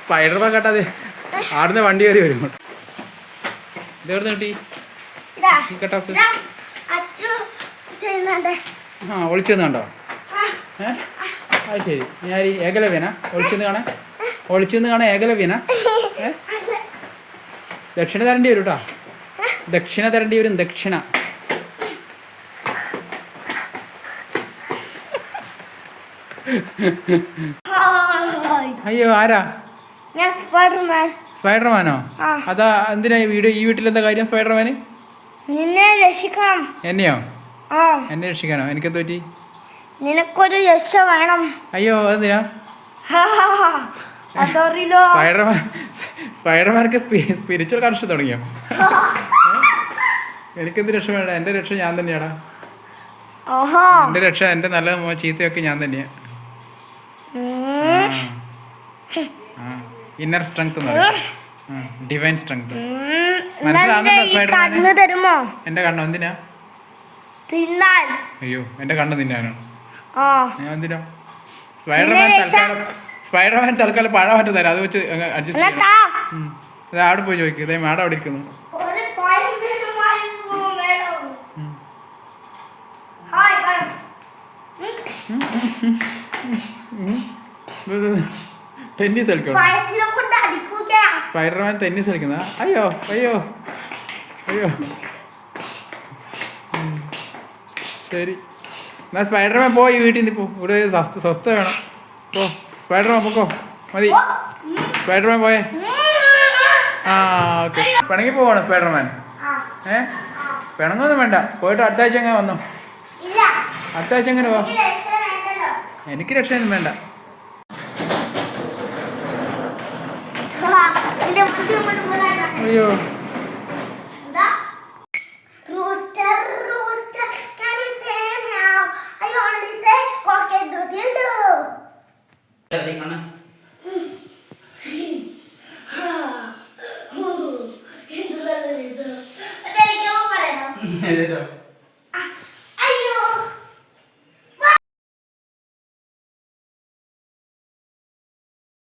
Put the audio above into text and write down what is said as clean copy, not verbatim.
Spiderman കേട്ടാതെ ആടുന്ന വണ്ടി കയറി വരും. ഇതെവിടുന്ന് കിട്ടി ഈ കട്ടാഫ്? ആ ഒളിച്ചെന്നുണ്ടോ? അത് ശരി. ഞാൻ ഏകലവ്യനാ ഒളിച്ചെന്ന് കാണാൻ ഏകലവ്യനാ? ദക്ഷിണ തരേണ്ടി വരും കേട്ടോ. ദക്ഷിണ തരേണ്ടി വരും. ദക്ഷിണ. അയ്യോ ആരാ? സ്പൈഡർമാനോ? അതാ എന്തിനാ ഈ വീട്ടിൽ എന്താ കാര്യം സ്പൈഡർമാന്? എന്നെയോ? എന്നെ രക്ഷിക്കാനോ? എനിക്കെന്ത് പറ്റി? നിനക്കൊരു രക്ഷ വേണം. അയ്യോ അതെന്തിനാ? സ്പൈഡർമാർക്ക് സ്പിരിച്വൽ കണക്ഷൻ തുടങ്ങിയോ? എനിക്കെന്ത് രക്ഷ വേണ്ട? എൻ്റെ രക്ഷ ഞാൻ തന്നെയാടാ. എൻ്റെ രക്ഷ, എൻ്റെ നല്ല ചീത്തയൊക്കെ ഞാൻ തന്നെയാ. ഇന്നർ സ്ട്രെങ്ത് എന്ന് പറയും. Divine strength. മനസ്സിലാകുന്നുണ്ടോ സ്പൈഡർമാന്? എൻ്റെ കണ്ണോ? എന്തിനാ? അയ്യോ എൻ്റെ കണ്ണ് തിന്നാനോ? ഞാൻ എന്തിനാ? സ്പൈഡർമാൻ തൽക്കാലം പഴം മാറ്റം തരാം. അത് വെച്ച് അഡ്ജസ്റ്റ് ചെയ്യണം. ഇത് അവിടെ പോയി ചോദിക്കും. ഇതേ മാഡം അവിടെ ഇരിക്കുന്നു. ടെന്നീസ് കളിക്കണം. സ്പൈഡർമാൻ ടെന്നീസ് കളിക്കുന്ന. അയ്യോ അയ്യോ അയ്യോ. ശരി എന്നാ സ്പൈഡർമാൻ പോ. ഈ വീട്ടിൽ നിന്ന് പോ. ഇവിടെ സ്വസ്ഥ വേണം. പോ സ്പൈഡർമാൻ പൊക്കോ. മതി സ്പൈഡർമാൻ പോയേ. ആ ഓക്കെ. പിണങ്ങി പോവാണ് സ്പൈഡർമാൻ. പിണങ്ങൊന്നും വേണ്ട. പോയിട്ട് അടുത്ത ആഴ്ച എങ്ങനെ വന്നോ? അടുത്ത ആഴ്ച എങ്ങനെ പോ. എനിക്ക് രക്ഷയൊന്നും വേണ്ട. അയ്യോ